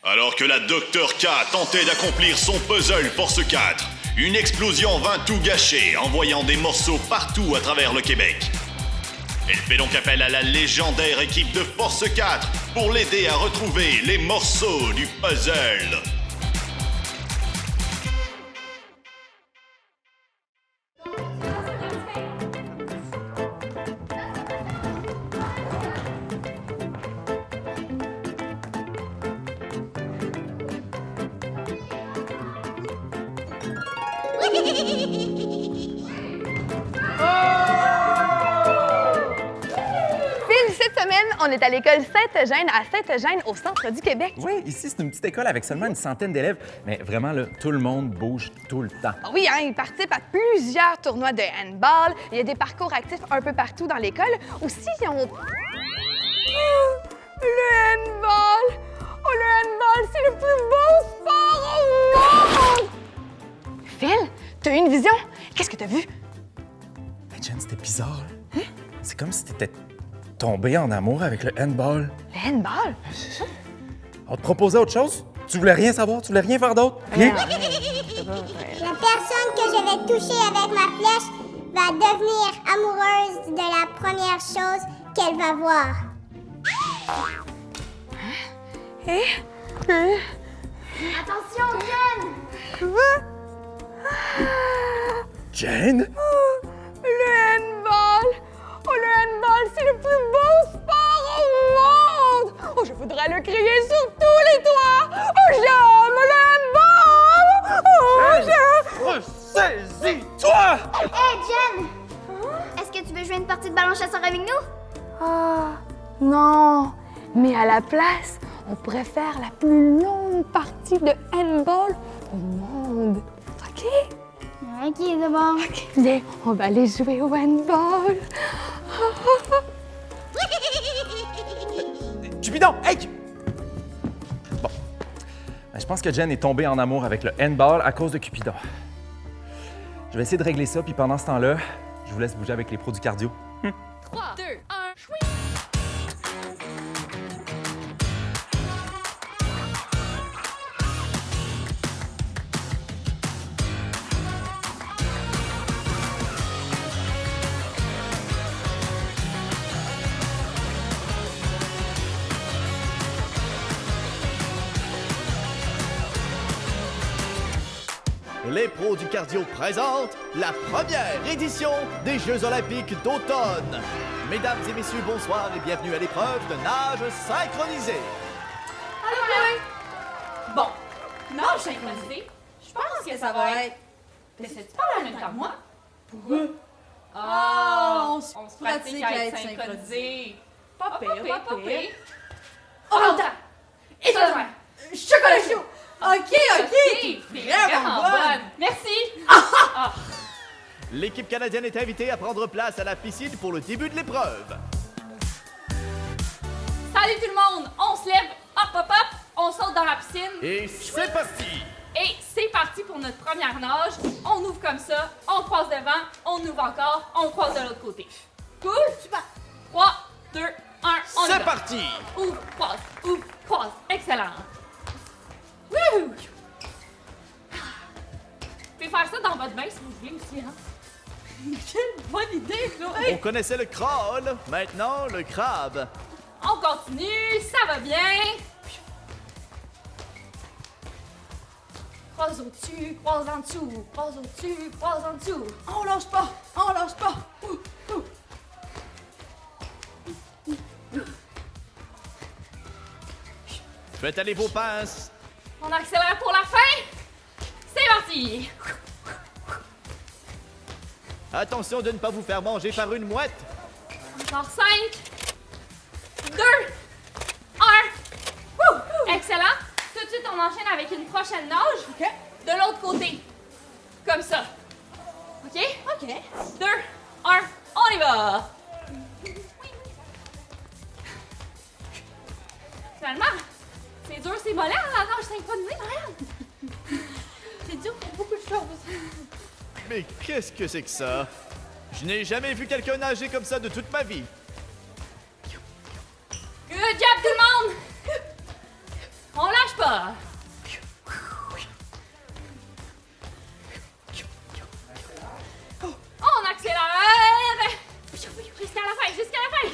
Alors que la Dr. K tentait d'accomplir son puzzle Force 4, une explosion vint tout gâcher, envoyant des morceaux partout à travers le Québec. Elle fait donc appel à la légendaire équipe de Force 4 pour l'aider à retrouver les morceaux du puzzle. Cette semaine, on est à l'école Sainte-Eugène, à Sainte-Eugène, au centre du Québec. Oui, ici, c'est une petite école avec seulement une centaine d'élèves. Mais vraiment, là, tout le monde bouge tout le temps. Ah oui, hein, ils participent à plusieurs tournois de handball. Il y a des parcours actifs un peu partout dans l'école. Aussi, ils ont... Oh, le handball! Oh, le handball, c'est le plus beau sport au monde! Phil, t'as eu une vision? Qu'est-ce que t'as vu? Hey, Jen, c'était bizarre. Hein? C'est comme si t'étais tombé en amour avec le handball. Le handball? On te proposait autre chose? Tu voulais rien savoir? Tu voulais rien faire d'autre? Rien? La personne que je vais toucher avec ma flèche va devenir amoureuse de la première chose qu'elle va voir. Attention, Jen! Jen? Le handball! Oh, le handball, c'est le plus beau sport au monde! Oh, je voudrais le crier sur tous les toits! Oh, j'aime le handball! Oh, j'aime... Ressaisis-toi! Hey, Jen! Est-ce que tu veux jouer une partie de ballon chasseur avec nous? Ah, non! Mais à la place, on pourrait faire la plus longue partie de handball au monde. OK? Ok, c'est bon. Viens, on va aller jouer au handball. Cupidon! Hey! Bon. Ben, je pense que Jen est tombée en amour avec le handball à cause de Cupidon. Je vais essayer de régler ça, puis pendant ce temps-là, je vous laisse bouger avec les pros du cardio. 3, 2, 1, chouing! Les pros du cardio présentent la première édition des Jeux olympiques d'automne. Mesdames et messieurs, bonsoir et bienvenue à l'épreuve de nage synchronisée. Bon, nage synchronisé, je pense que ça va être... T'essaies-tu parler en même temps que moi? Pourquoi? Ah, on se pratique à être synchronisé. Pas pire, pas pire. Orang-outan! Et toi, frère? Chocolat chaud! OK, vraiment bonne. Merci. L'équipe canadienne est invitée à prendre place à la piscine pour le début de l'épreuve. Salut tout le monde, on se lève, hop, hop, hop, on saute dans la piscine. Et c'est parti! Et c'est parti pour notre première nage. On ouvre comme ça, on croise devant, on ouvre encore, on croise de l'autre côté. Cool? Super. 3, 2, 1, on y va. C'est parti! Ouvre, croise. Excellent. Wouhou! Vous pouvez faire ça dans votre bain si vous voulez aussi, hein? Quelle bonne idée, Chloé! On connaissait le crawl, maintenant le crabe. On continue, ça va bien. Croise au-dessus, croise en dessous, croise au-dessus, croise en dessous. On lâche pas. Ouh, ouh. Faites aller vos pinces. On accélère pour la fin. C'est parti. Attention de ne pas vous faire manger par une mouette. Encore 5, 2, 1. Excellent. Tout de suite, on enchaîne avec une prochaine nage. De l'autre côté. Comme ça. OK? 2, 1, on y va. Finalement, c'est dur, c'est mollet la nage synchronisée, regarde. C'est dur pour beaucoup de choses. Mais qu'est-ce que c'est que ça? Je n'ai jamais vu quelqu'un nager comme ça de toute ma vie. Good job tout le monde! On lâche pas! ça! On accélère! Jusqu'à la fin, jusqu'à la fin!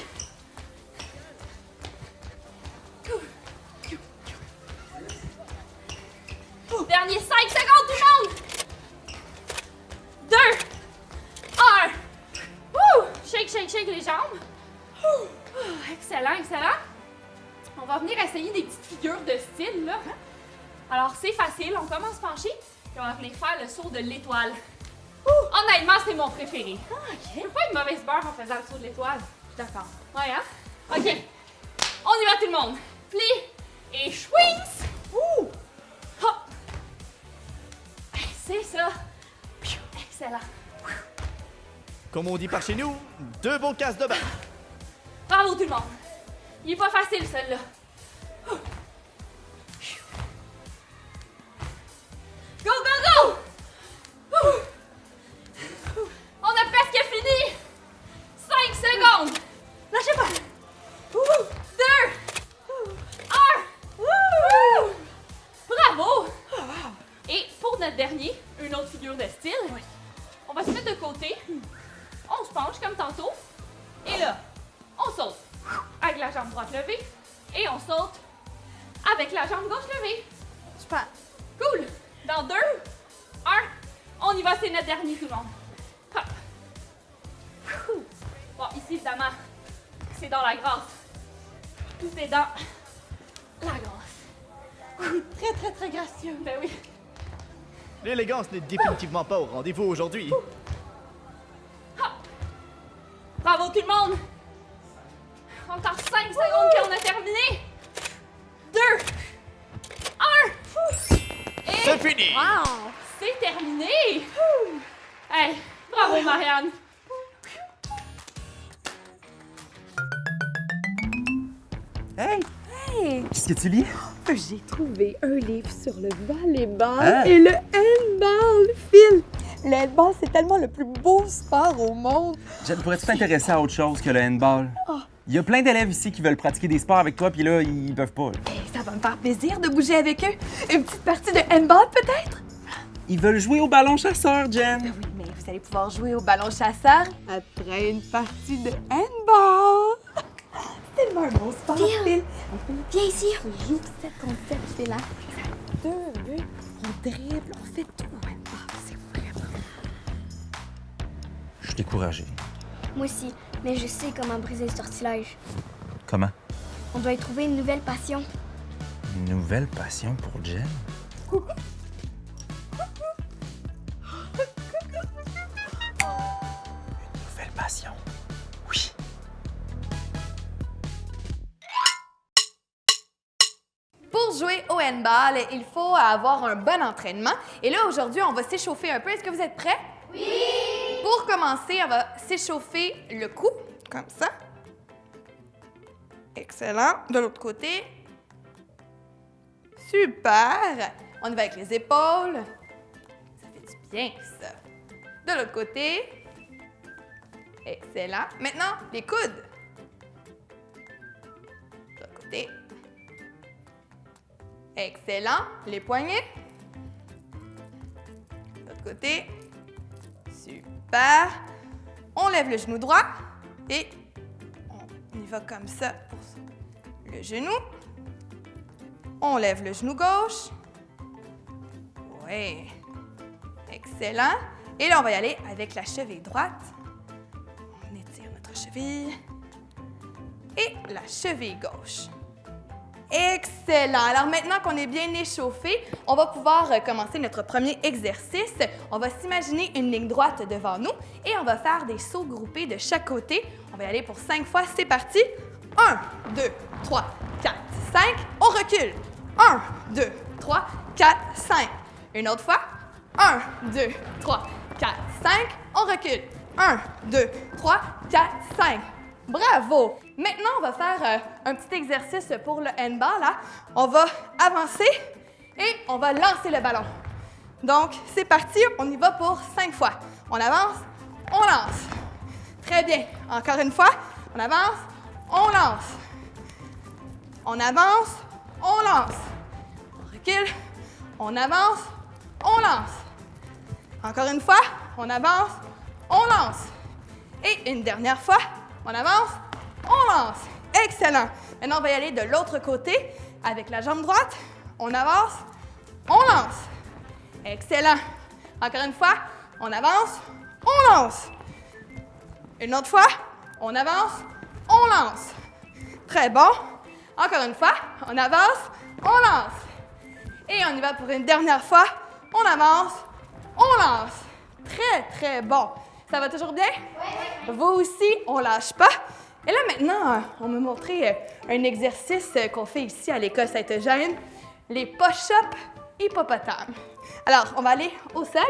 Dernier 5 secondes, tout le monde! 2, 1. Shake, shake, shake les jambes. Excellent, excellent. On va venir essayer des petites figures de style, là. Alors, c'est facile. On commence penché, puis on va venir faire le saut de l'étoile. Honnêtement, c'est mon préféré. Je veux pas une mauvaise beurre en faisant le saut de l'étoile. D'accord. Ouais, hein? OK. On y va, tout le monde. Plie et schwings. Hop. C'est ça. Excellent. Comme on dit par chez nous, 2 bons casses de bain. Bravo, tout le monde. Il est pas facile, celui-là. Go, go, go! On a presque fini. 5 secondes. Lâchez pas. 2, 1. Bravo! Et pour notre dernier, une autre figure de style, on va se mettre de côté. On se penche comme tantôt. Et là, on saute avec la jambe droite levée. Et on saute avec la jambe gauche levée. Super. Cool! Dans 2, 1, on y va, c'est notre dernier, tout le monde. Hop. Bon, ici, évidemment, c'est dans la grâce. Tout est dans la grâce. Très, très, très gracieux. Ben oui. L'élégance n'est définitivement pas au rendez-vous aujourd'hui. Bravo, tout le monde! Encore 5 secondes qu'on a terminé. 2, 1. Et C'est fini! Wow! c'est terminé! Hey, bravo, Marianne! Hey! Hey! Qu'est-ce que tu lis? J'ai trouvé un livre sur le volleyball Hein? et le handball, Phil. Le handball, c'est tellement le plus beau sport au monde. Jen, pourrais-tu t'intéresser à autre chose que le handball? Il y a plein d'élèves ici qui veulent pratiquer des sports avec toi, puis là, ils peuvent pas. là. Hey, ça va me faire plaisir de bouger avec eux. Une petite partie de handball, peut-être? Ils veulent jouer au ballon chasseur, Jen. Oui, mais vous allez pouvoir jouer au ballon chasseur après une partie de handball. C'est tellement un bon sport, Phil. Viens ici. On joue 7 contre 7, Phil. Hein? Ça a 2 buts, on dribble, on fait tout au handball. C'est vraiment... Je suis découragé. Moi aussi, mais je sais comment briser le sortilège. Comment? On doit y trouver une nouvelle passion. Une nouvelle passion pour Jen? Une nouvelle passion. Oui. Pour jouer au handball, il faut avoir un bon entraînement. Et là, aujourd'hui, on va s'échauffer un peu. Est-ce que vous êtes prêts? Oui! Pour commencer, on va s'échauffer le cou, comme ça. Excellent. De l'autre côté. Super! On y va avec les épaules. Ça fait du bien, ça. De l'autre côté. Excellent. Maintenant, les coudes. De l'autre côté. Excellent. Les poignets. De l'autre côté. Super. On lève le genou droit et on y va comme ça pour le genou. On lève le genou gauche. Oui. Excellent. Et là, on va y aller avec la cheville droite. On étire notre cheville. Et la cheville gauche. Excellent! Alors maintenant qu'on est bien échauffé, on va pouvoir commencer notre premier exercice. On va s'imaginer une ligne droite devant nous et on va faire des sauts groupés de chaque côté. On va y aller pour 5 fois. C'est parti! 1, 2, 3, 4, 5. On recule. 1, 2, 3, 4, 5. Une autre fois. 1, 2, 3, 4, 5. On recule. 1, 2, 3, 4, 5. Bravo! Maintenant, on va faire un petit exercice pour le handball. Là. On va avancer et on va lancer le ballon. Donc, c'est parti. On y va pour 5 fois. On avance, on lance. Très bien. Encore une fois. On avance, on lance. On avance, on lance. On recule, on avance, on lance. Encore une fois, on avance, on lance. Et une dernière fois, on avance, on lance. Excellent. Maintenant, on va y aller de l'autre côté avec la jambe droite. On avance, on lance. Excellent. Encore une fois, on avance, on lance. Une autre fois, on avance, on lance. Très bon. Encore une fois, on avance, on lance. Et on y va pour une dernière fois. On avance, on lance. Très, très bon. Ça va toujours bien? Oui. Vous aussi, on lâche pas. Et là, maintenant, on m'a montré un exercice qu'on fait ici à l'école Saint-Eugène, les push-ups hippopotames. Alors, on va aller au sol.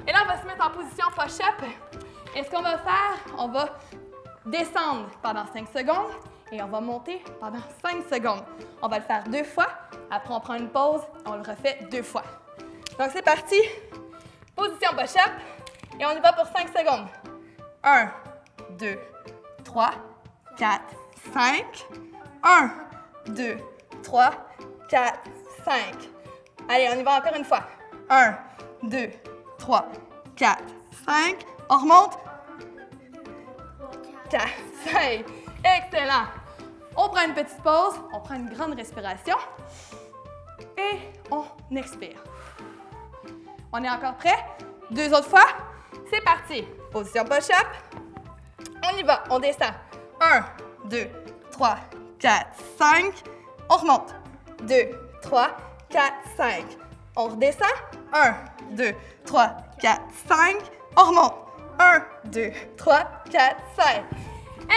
Et là, on va se mettre en position push-up. Et ce qu'on va faire, on va descendre pendant 5 secondes et on va monter pendant 5 secondes. On va le faire 2 fois. Après, on prend une pause. On le refait 2 fois. Donc, c'est parti. Position push-up. Et on y va pour 5 secondes. 1, 2, 3, 4, 5. 1, 2, 3, 4, 5. Allez, on y va encore une fois. 1, 2, 3, 4, 5. On remonte. 4, 5. Excellent. On prend une petite pause. On prend une grande respiration. Et on expire. On est encore prêt? 2 autres fois. C'est parti. Position push-up. On y va. On descend. 1, 2, 3, 4, 5. On remonte. 2, 3, 4, 5. On redescend. 1, 2, 3, 4, 5. On remonte. 1, 2, 3, 4, 5.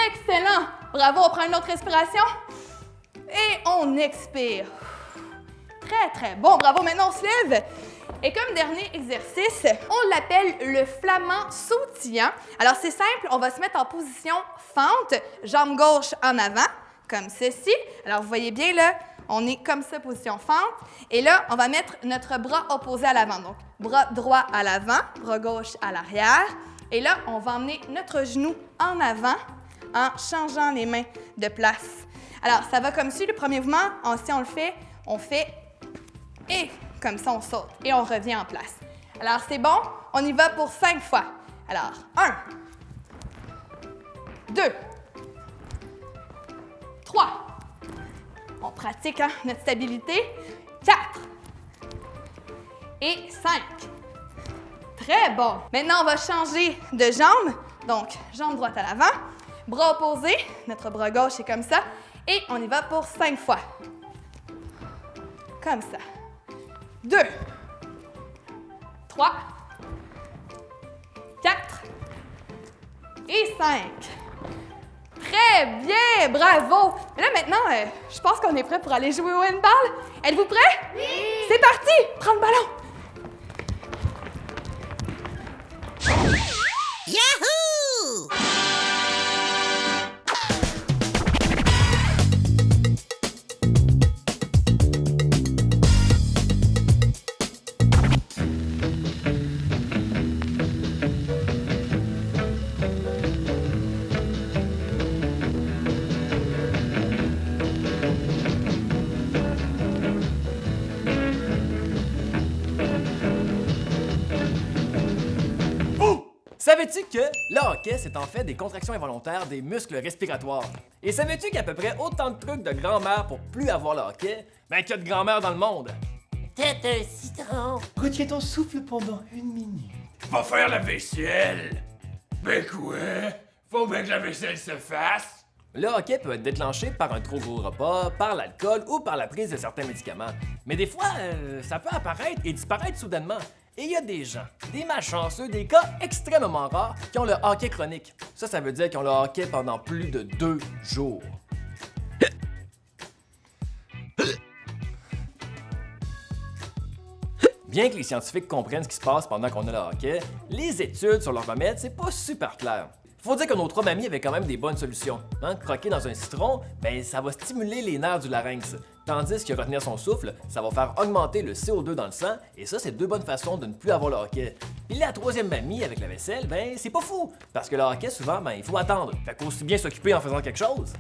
Excellent. Bravo. On prend une autre respiration. Et on expire. Très, très bon. Bravo. Maintenant, on se lève. Et comme dernier exercice, on l'appelle le flamand sautillant. Alors, c'est simple, on va se mettre en position fente, jambe gauche en avant, comme ceci. Alors, vous voyez bien, là, on est comme ça, position fente. Et là, on va mettre notre bras opposé à l'avant. Donc, bras droit à l'avant, bras gauche à l'arrière. Et là, on va emmener notre genou en avant en changeant les mains de place. Alors, ça va comme ci, le premier mouvement. Si on le fait, on fait et comme ça, on saute et on revient en place. Alors, c'est bon? On y va pour 5 fois. Alors, 1, 2, 3. On pratique notre stabilité. 4 et 5. Très bon. Maintenant, on va changer de jambe. Donc, jambe droite à l'avant, bras opposés. Notre bras gauche est comme ça. Et on y va pour 5 fois. Comme ça. 2, 3, 4 et 5. Très bien, bravo. Là, maintenant, je pense qu'on est prêt pour aller jouer au handball. Êtes-vous prêts? Oui. C'est parti, prends le ballon. Yahoo! Savais-tu que le hockey, c'est en fait des contractions involontaires des muscles respiratoires? Et savais-tu qu'il y a à peu près autant de trucs de grand-mère pour plus avoir le hockey, qu'il y a de grand-mère dans le monde? Tête un citron. Retiens ton souffle pendant 1 minute. Va faire la vaisselle! Ben quoi? Faut bien que la vaisselle se fasse! Le hockey peut être déclenché par un trop gros repas, par l'alcool ou par la prise de certains médicaments. Mais des fois, ça peut apparaître et disparaître soudainement. Et il y a des gens, des malchanceux, des cas extrêmement rares qui ont le hockey chronique. Ça veut dire qu'ils ont le hockey pendant plus de 2 jours. Bien que les scientifiques comprennent ce qui se passe pendant qu'on a le hockey, les études sur leur remède, c'est pas super clair. Faut dire que nos 3 mamies avaient quand même des bonnes solutions. Croquer dans un citron, ça va stimuler les nerfs du larynx. Tandis que retenir son souffle, ça va faire augmenter le CO2 dans le sang, et ça, c'est 2 bonnes façons de ne plus avoir le hockey. Puis la 3e mamie avec la vaisselle, c'est pas fou, parce que le hockey, souvent, il faut attendre. Fait qu'aussi bien s'occuper en faisant quelque chose.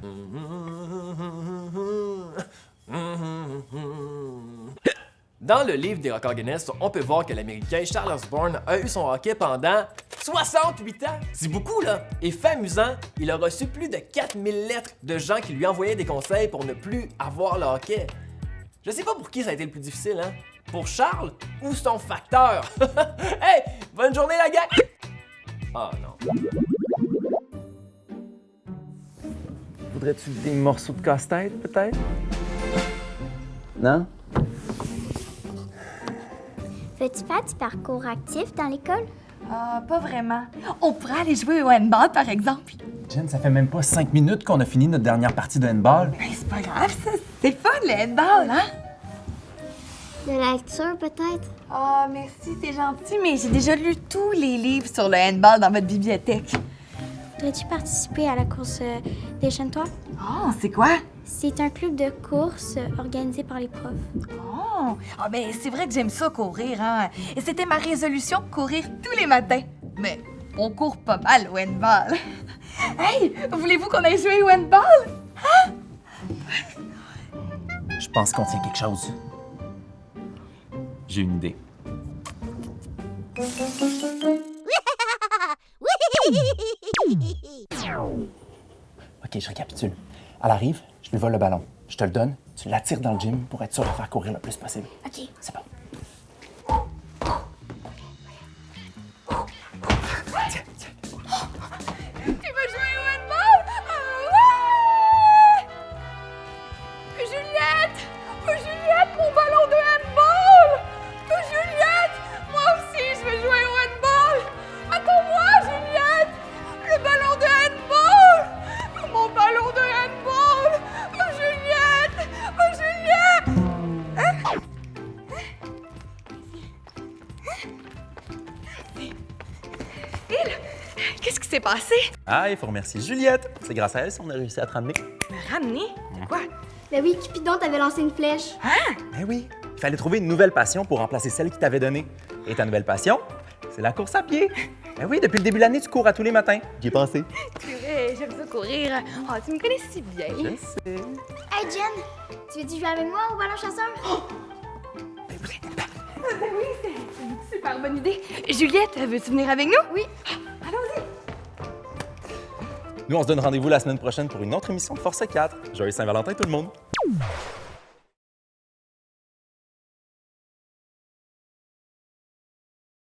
Dans le livre des records Guinness, on peut voir que l'Américain Charles Osborne a eu son hockey pendant 68 ans. C'est beaucoup, là! Et fait amusant, il a reçu plus de 4000 lettres de gens qui lui envoyaient des conseils pour ne plus avoir le hockey. Je sais pas pour qui ça a été le plus difficile, hein? Pour Charles ou son facteur? Hey! Bonne journée, la gang! Ah non. Voudrais-tu des morceaux de casse-tête, peut-être? Non? Veux-tu faire du parcours actif dans l'école? Ah, pas vraiment. On pourrait aller jouer au handball, par exemple. Jen, ça fait même pas 5 minutes qu'on a fini notre dernière partie de handball. Ben, c'est pas grave, ça. C'est le fun, le handball, hein? De la lecture, peut-être? Ah, merci, t'es gentil, mais j'ai déjà lu tous les livres sur le handball dans votre bibliothèque. Voudrais-tu participer à la course Déchaîne-toi? Oh, c'est quoi? C'est un club de course organisé par les profs. Oh, ah ben c'est vrai que j'aime ça courir, hein. Et c'était ma résolution, courir tous les matins. Mais on court pas mal au handball. Hey, voulez-vous qu'on aille jouer au handball? Hein? Je pense qu'on tient quelque chose. J'ai une idée. OK, je récapitule. Elle arrive, je lui vole le ballon. Je te le donne, tu l'attires dans le gym pour être sûr de faire courir le plus possible. OK. C'est bon. Tu veux jouer au handball? Ah ouais! Juliette! Oh, Juliette, mon ballon de handball! Oh, Juliette! Moi aussi, je veux jouer au handball! Attends-moi, Juliette! Le ballon de handball! Mon ballon de handball! Oh, Juliette! Oh, Juliette! Hein? Phil, qu'est-ce qui s'est passé? Ah, il faut remercier Juliette. C'est grâce à elle si on a réussi à te ramener. Me ramener? De quoi? Ben oui, Cupidon t'avait lancé une flèche. Eh oui, il fallait trouver une nouvelle passion pour remplacer celle qu'il t'avait donnée. Et ta nouvelle passion, c'est la course à pied. Eh oui, depuis le début de l'année, tu cours à tous les matins. J'y ai pensé. Purée, j'aime ça courir. Oh, tu me connais si bien. Je sais. Hey Jen, tu veux-tu jouer avec moi au ballon chasseur? Oui, c'est une super bonne idée. Juliette, veux-tu venir avec nous? Oui. Allons-y. Nous, on se donne rendez-vous la semaine prochaine pour une autre émission de Force 4. Joyeux Saint-Valentin, tout le monde!